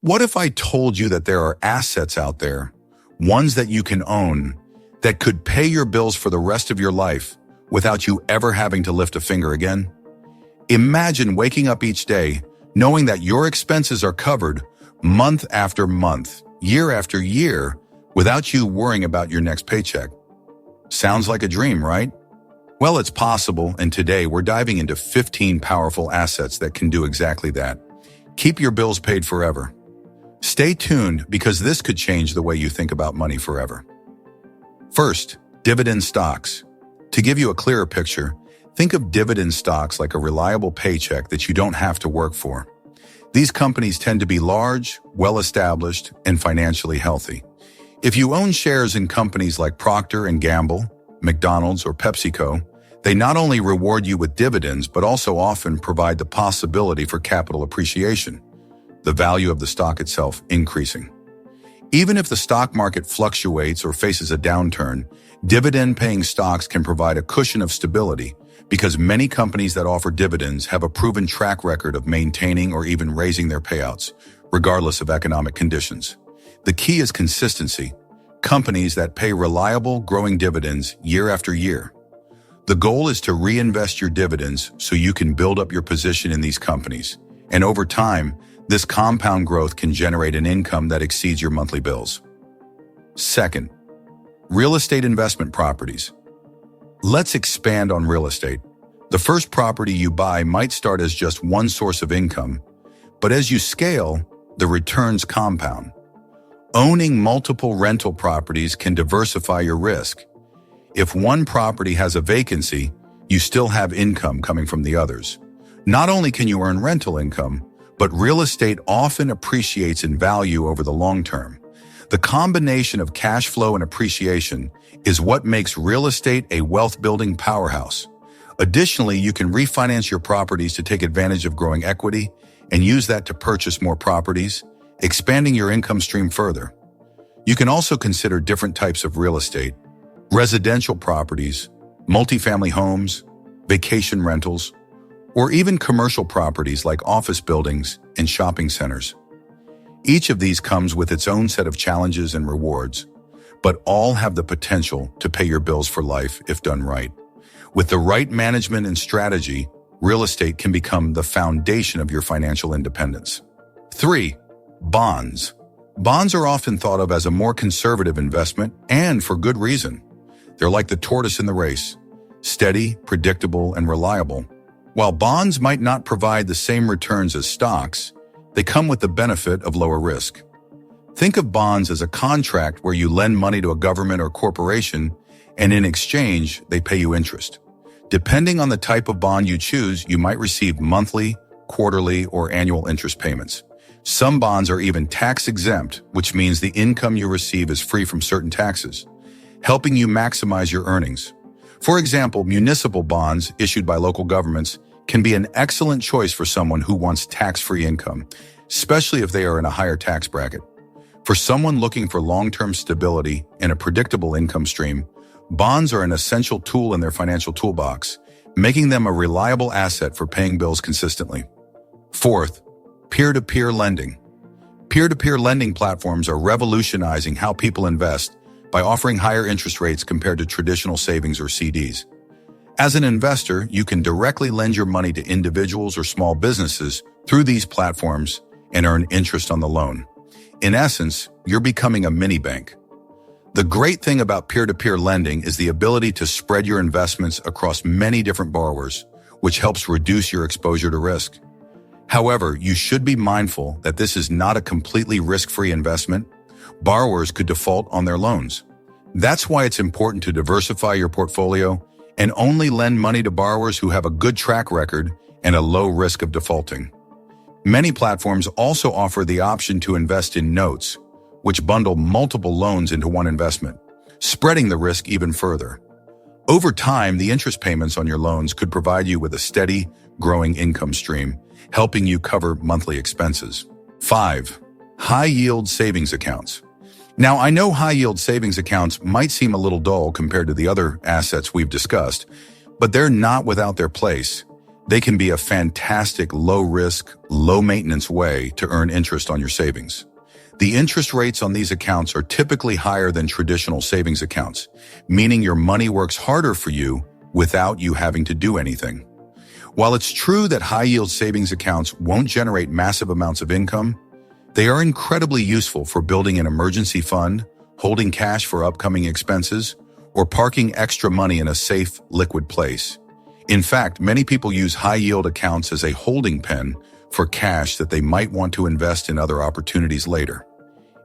What if I told you that there are assets out there, ones that you can own, that could pay your bills for the rest of your life without you ever having to lift a finger again? Imagine waking up each day knowing that your expenses are covered month after month, year after year, without you worrying about your next paycheck. Sounds like a dream, right? Well, it's possible, and today we're diving into 15 powerful assets that can do exactly that. Keep your bills paid forever. Stay tuned because this could change the way you think about money forever. First, dividend stocks. To give you a clearer picture, think of dividend stocks like a reliable paycheck that you don't have to work for. These companies tend to be large, well-established, and financially healthy. If you own shares in companies like Procter & Gamble, McDonald's, or PepsiCo, they not only reward you with dividends but also often provide the possibility for capital appreciation, the value of the stock itself increasing. Even if the stock market fluctuates or faces a downturn, dividend-paying stocks can provide a cushion of stability because many companies that offer dividends have a proven track record of maintaining or even raising their payouts, regardless of economic conditions. The key is consistency. Companies that pay reliable, growing dividends year after year. The goal is to reinvest your dividends so you can build up your position in these companies. And over time, this compound growth can generate an income that exceeds your monthly bills. Second, real estate investment properties. Let's expand on real estate. The first property you buy might start as just one source of income, but as you scale, the returns compound. Owning multiple rental properties can diversify your risk. If one property has a vacancy, you still have income coming from the others. Not only can you earn rental income, but real estate often appreciates in value over the long term. The combination of cash flow and appreciation is what makes real estate a wealth-building powerhouse. Additionally, you can refinance your properties to take advantage of growing equity and use that to purchase more properties, expanding your income stream further. You can also consider different types of real estate: residential properties, multifamily homes, vacation rentals, or even commercial properties like office buildings and shopping centers. Each of these comes with its own set of challenges and rewards, but all have the potential to pay your bills for life if done right. With the right management and strategy, real estate can become the foundation of your financial independence. 3. Bonds. Bonds are often thought of as a more conservative investment, and for good reason. They're like the tortoise in the race, steady, predictable, and reliable. While bonds might not provide the same returns as stocks, they come with the benefit of lower risk. Think of bonds as a contract where you lend money to a government or corporation, and in exchange, they pay you interest. Depending on the type of bond you choose, you might receive monthly, quarterly, or annual interest payments. Some bonds are even tax-exempt, which means the income you receive is free from certain taxes, helping you maximize your earnings. For example, municipal bonds issued by local governments can be an excellent choice for someone who wants tax-free income, especially if they are in a higher tax bracket. For someone looking for long-term stability and a predictable income stream, bonds are an essential tool in their financial toolbox, making them a reliable asset for paying bills consistently. Fourth, peer-to-peer lending. Peer-to-peer lending platforms are revolutionizing how people invest by offering higher interest rates compared to traditional savings or CDs. As an investor, you can directly lend your money to individuals or small businesses through these platforms and earn interest on the loan. In essence, you're becoming a mini bank. The great thing about peer-to-peer lending is the ability to spread your investments across many different borrowers, which helps reduce your exposure to risk. However, you should be mindful that this is not a completely risk-free investment. Borrowers could default on their loans. That's why it's important to diversify your portfolio and only lend money to borrowers who have a good track record and a low risk of defaulting. Many platforms also offer the option to invest in notes, which bundle multiple loans into one investment, spreading the risk even further. Over time, the interest payments on your loans could provide you with a steady, growing income stream, helping you cover monthly expenses. 5. High-yield savings accounts. Now, I know high-yield savings accounts might seem a little dull compared to the other assets we've discussed, but they're not without their place. They can be a fantastic low-risk, low-maintenance way to earn interest on your savings. The interest rates on these accounts are typically higher than traditional savings accounts, meaning your money works harder for you without you having to do anything. While it's true that high-yield savings accounts won't generate massive amounts of income, they are incredibly useful for building an emergency fund, holding cash for upcoming expenses, or parking extra money in a safe, liquid place. In fact, many people use high-yield accounts as a holding pen for cash that they might want to invest in other opportunities later.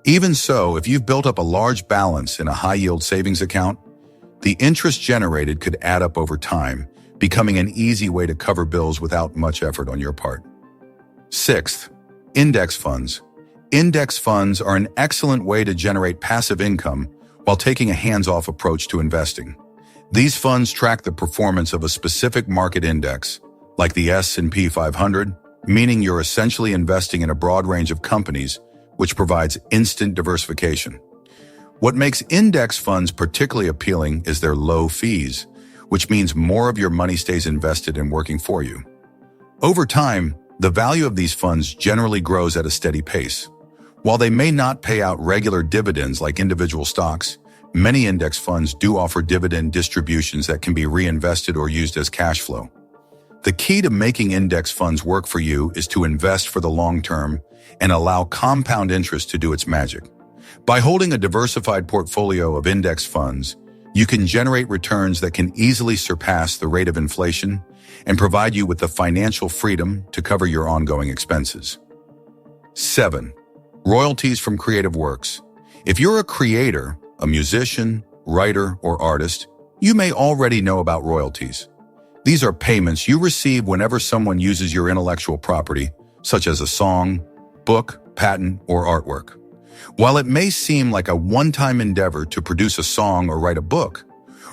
Even so, if you've built up a large balance in a high-yield savings account, the interest generated could add up over time, becoming an easy way to cover bills without much effort on your part. Sixth, index funds. Index funds are an excellent way to generate passive income while taking a hands-off approach to investing. These funds track the performance of a specific market index, like the S&P 500, meaning you're essentially investing in a broad range of companies, which provides instant diversification. What makes index funds particularly appealing is their low fees, which means more of your money stays invested and working for you. Over time, the value of these funds generally grows at a steady pace. While they may not pay out regular dividends like individual stocks, many index funds do offer dividend distributions that can be reinvested or used as cash flow. The key to making index funds work for you is to invest for the long term and allow compound interest to do its magic. By holding a diversified portfolio of index funds, you can generate returns that can easily surpass the rate of inflation and provide you with the financial freedom to cover your ongoing expenses. 7. Royalties from creative works. If you're a creator, a musician, writer, or artist, you may already know about royalties. These are payments you receive whenever someone uses your intellectual property, such as a song, book, patent, or artwork. While it may seem like a one-time endeavor to produce a song or write a book,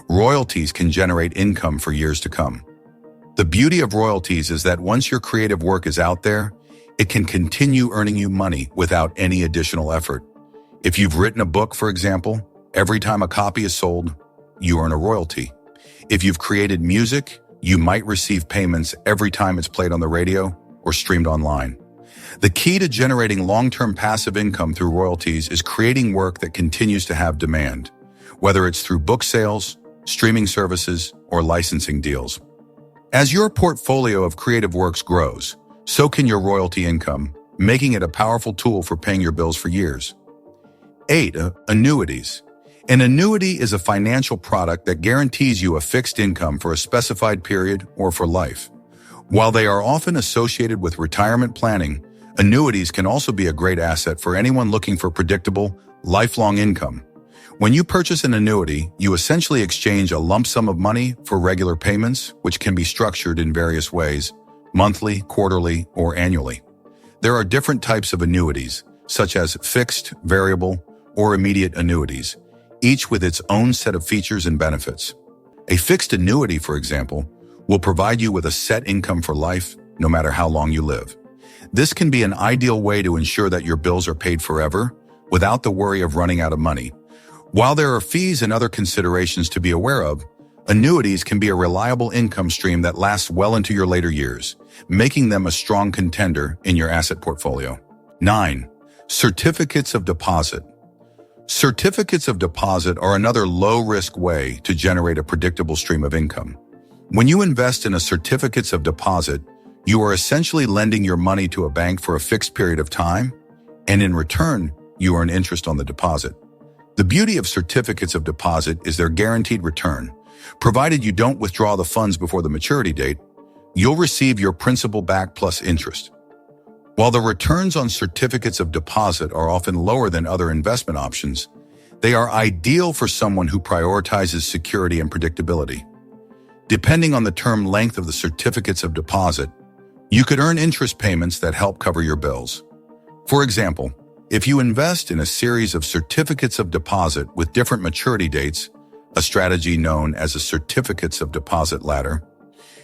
royalties can generate income for years to come. The beauty of royalties is that once your creative work is out there, it can continue earning you money without any additional effort. If you've written a book, for example, every time a copy is sold, you earn a royalty. If you've created music, you might receive payments every time it's played on the radio or streamed online. The key to generating long-term passive income through royalties is creating work that continues to have demand, whether it's through book sales, streaming services, or licensing deals. As your portfolio of creative works grows, so can your royalty income, making it a powerful tool for paying your bills for years. 8. Annuities. An annuity is a financial product that guarantees you a fixed income for a specified period or for life. While they are often associated with retirement planning, annuities can also be a great asset for anyone looking for predictable, lifelong income. When you purchase an annuity, you essentially exchange a lump sum of money for regular payments, which can be structured in various ways, monthly, quarterly, or annually. There are different types of annuities, such as fixed, variable, or immediate annuities, each with its own set of features and benefits. A fixed annuity, for example, will provide you with a set income for life, no matter how long you live. This can be an ideal way to ensure that your bills are paid forever, without the worry of running out of money. While there are fees and other considerations to be aware of, annuities can be a reliable income stream that lasts well into your later years, making them a strong contender in your asset portfolio. 9. Certificates of deposit. Certificates of deposit are another low-risk way to generate a predictable stream of income. When you invest in a certificates of deposit, you are essentially lending your money to a bank for a fixed period of time, and in return, you earn interest on the deposit. The beauty of certificates of deposit is their guaranteed return. Provided you don't withdraw the funds before the maturity date, you'll receive your principal back plus interest. While the returns on certificates of deposit are often lower than other investment options, they are ideal for someone who prioritizes security and predictability. Depending on the term length of the certificates of deposit, you could earn interest payments that help cover your bills. For example, if you invest in a series of certificates of deposit with different maturity dates, a strategy known as a certificates of deposit ladder,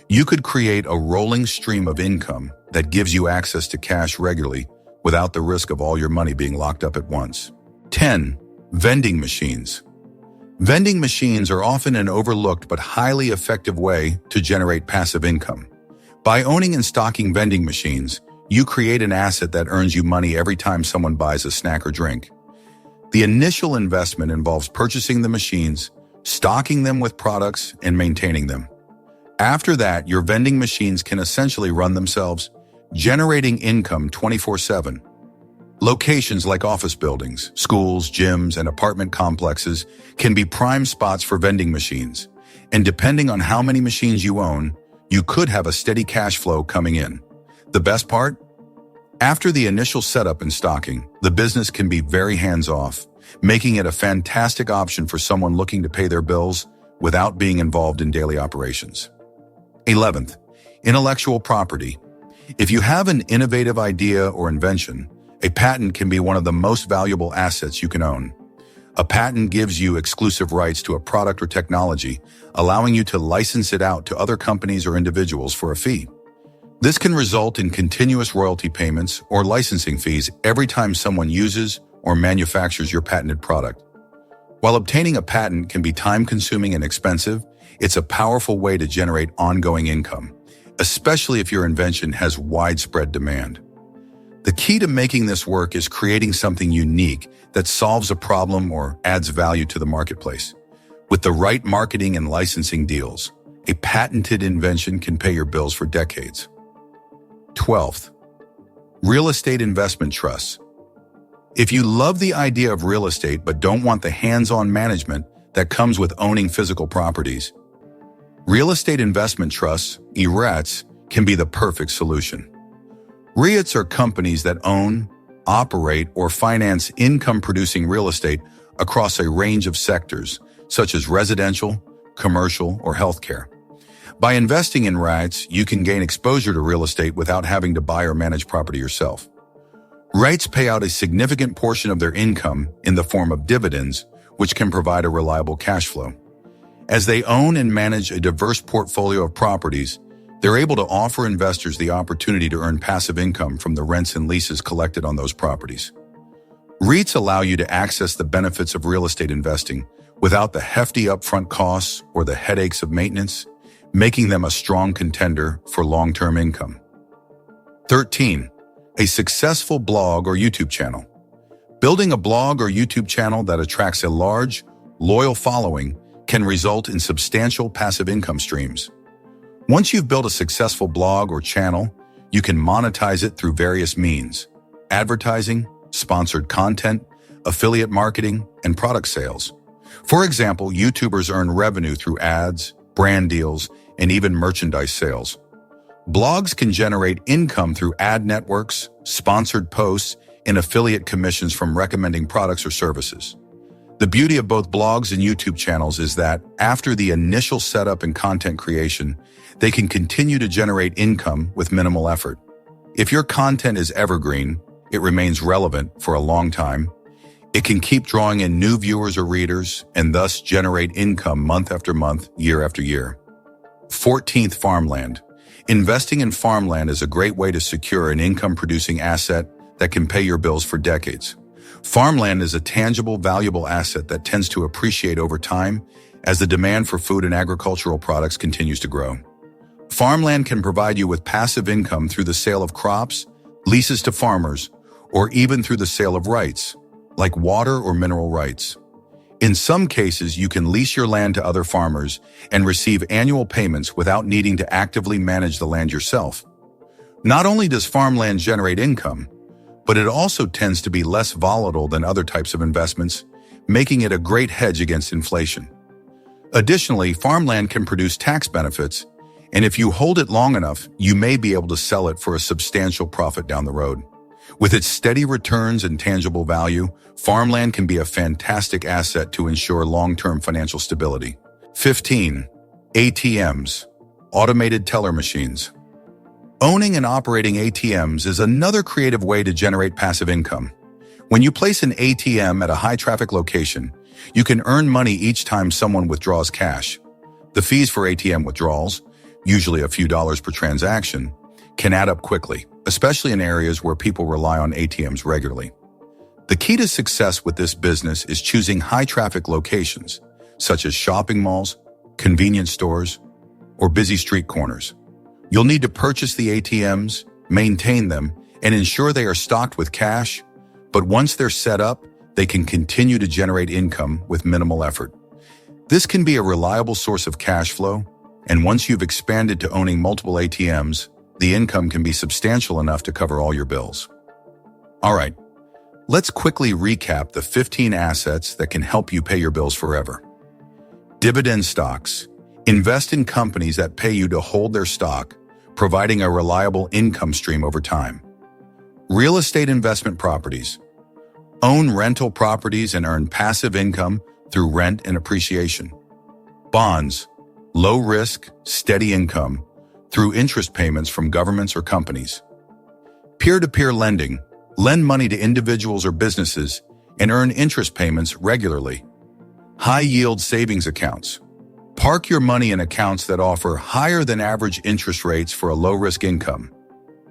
you could create a rolling stream of income that gives you access to cash regularly without the risk of all your money being locked up at once. 10. Vending machines. Vending machines are often an overlooked but highly effective way to generate passive income. By owning and stocking vending machines, you create an asset that earns you money every time someone buys a snack or drink. The initial investment involves purchasing the machines, stocking them with products, and maintaining them. After that, your vending machines can essentially run themselves, generating income 24/7. Locations like office buildings, schools, gyms, and apartment complexes can be prime spots for vending machines, and depending on how many machines you own, you could have a steady cash flow coming in. The best part? After the initial setup and stocking, the business can be very hands-off, making it a fantastic option for someone looking to pay their bills without being involved in daily operations. 11th, intellectual property. If you have an innovative idea or invention, a patent can be one of the most valuable assets you can own. A patent gives you exclusive rights to a product or technology, allowing you to license it out to other companies or individuals for a fee. This can result in continuous royalty payments or licensing fees every time someone uses or manufactures your patented product. While obtaining a patent can be time-consuming and expensive, it's a powerful way to generate ongoing income, especially if your invention has widespread demand. The key to making this work is creating something unique that solves a problem or adds value to the marketplace. With the right marketing and licensing deals, a patented invention can pay your bills for decades. 12th, real estate investment trusts. If you love the idea of real estate but don't want the hands-on management that comes with owning physical properties, real estate investment trusts, REITs, can be the perfect solution. REITs are companies that own, operate, or finance income-producing real estate across a range of sectors, such as residential, commercial, or healthcare. By investing in REITs, you can gain exposure to real estate without having to buy or manage property yourself. REITs pay out a significant portion of their income in the form of dividends, which can provide a reliable cash flow. As they own and manage a diverse portfolio of properties, they're able to offer investors the opportunity to earn passive income from the rents and leases collected on those properties. REITs allow you to access the benefits of real estate investing without the hefty upfront costs or the headaches of maintenance, making them a strong contender for long-term income. 13. A successful blog or YouTube channel. Building a blog or YouTube channel that attracts a large, loyal following can result in substantial passive income streams. Once you've built a successful blog or channel, you can monetize it through various means: advertising, sponsored content, affiliate marketing, and product sales. For example, YouTubers earn revenue through ads, brand deals, and even merchandise sales. Blogs can generate income through ad networks, sponsored posts, and affiliate commissions from recommending products or services. The beauty of both blogs and YouTube channels is that after the initial setup and content creation, they can continue to generate income with minimal effort. If your content is evergreen, it remains relevant for a long time. It can keep drawing in new viewers or readers and thus generate income month after month, year after year. 14th, farmland. Investing in farmland is a great way to secure an income-producing asset that can pay your bills for decades. Farmland is a tangible, valuable asset that tends to appreciate over time as the demand for food and agricultural products continues to grow. Farmland can provide you with passive income through the sale of crops, leases to farmers, or even through the sale of rights, like water or mineral rights. In some cases, you can lease your land to other farmers and receive annual payments without needing to actively manage the land yourself. Not only does farmland generate income, but it also tends to be less volatile than other types of investments, making it a great hedge against inflation. Additionally, farmland can produce tax benefits, and if you hold it long enough, you may be able to sell it for a substantial profit down the road. With its steady returns and tangible value, farmland can be a fantastic asset to ensure long-term financial stability. 15. ATMs, automated teller machines. Owning and operating ATMs is another creative way to generate passive income. When you place an ATM at a high-traffic location, you can earn money each time someone withdraws cash. The fees for ATM withdrawals, usually a few dollars per transaction, can add up quickly, especially in areas where people rely on ATMs regularly. The key to success with this business is choosing high-traffic locations, such as shopping malls, convenience stores, or busy street corners. You'll need to purchase the ATMs, maintain them, and ensure they are stocked with cash, but once they're set up, they can continue to generate income with minimal effort. This can be a reliable source of cash flow, and once you've expanded to owning multiple ATMs, the income can be substantial enough to cover all your bills. All right, let's quickly recap the 15 assets that can help you pay your bills forever. Dividend stocks. Invest in companies that pay you to hold their stock, providing a reliable income stream over time. Real estate investment properties. Own rental properties and earn passive income through rent and appreciation. Bonds. Low risk, steady income through interest payments from governments or companies. Peer-to-peer lending. Lend money to individuals or businesses and earn interest payments regularly. High-yield savings accounts. Park your money in accounts that offer higher than average interest rates for a low-risk income.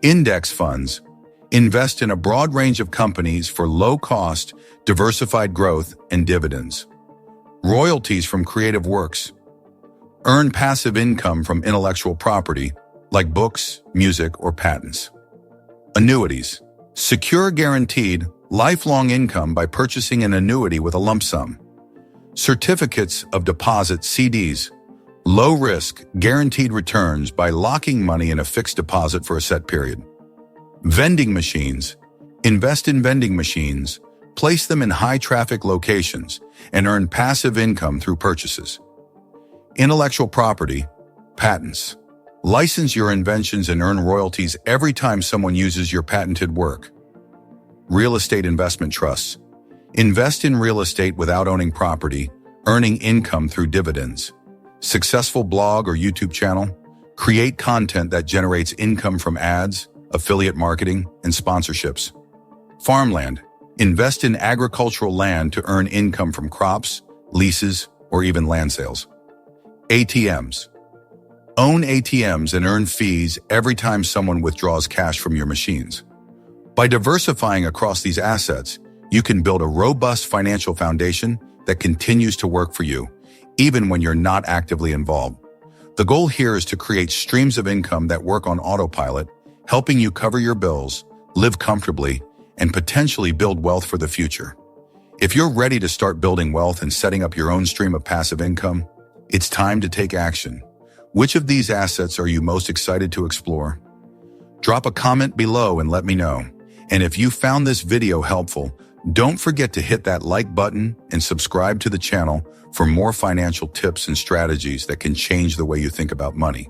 Index funds. Invest in a broad range of companies for low-cost, diversified growth and dividends. Royalties from creative works. Earn passive income from intellectual property, like books, music, or patents. Annuities. Secure guaranteed, lifelong income by purchasing an annuity with a lump sum. Certificates of deposit CDs. Low risk, guaranteed returns by locking money in a fixed deposit for a set period. Vending machines. Invest in vending machines, place them in high traffic locations, and earn passive income through purchases. Intellectual property, patents. License your inventions and earn royalties every time someone uses your patented work. Real estate investment trusts. Invest in real estate without owning property, earning income through dividends. Successful blog or YouTube channel. Create content that generates income from ads, affiliate marketing, and sponsorships. Farmland. Invest in agricultural land to earn income from crops, leases, or even land sales. ATMs. Own ATMs and earn fees every time someone withdraws cash from your machines. By diversifying across these assets, you can build a robust financial foundation that continues to work for you, even when you're not actively involved. The goal here is to create streams of income that work on autopilot, helping you cover your bills, live comfortably, and potentially build wealth for the future. If you're ready to start building wealth and setting up your own stream of passive income, it's time to take action. Which of these assets are you most excited to explore? Drop a comment below and let me know. And if you found this video helpful, don't forget to hit that like button and subscribe to the channel for more financial tips and strategies that can change the way you think about money.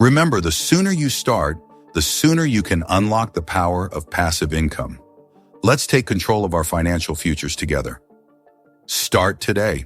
Remember, the sooner you start, the sooner you can unlock the power of passive income. Let's take control of our financial futures together. Start today.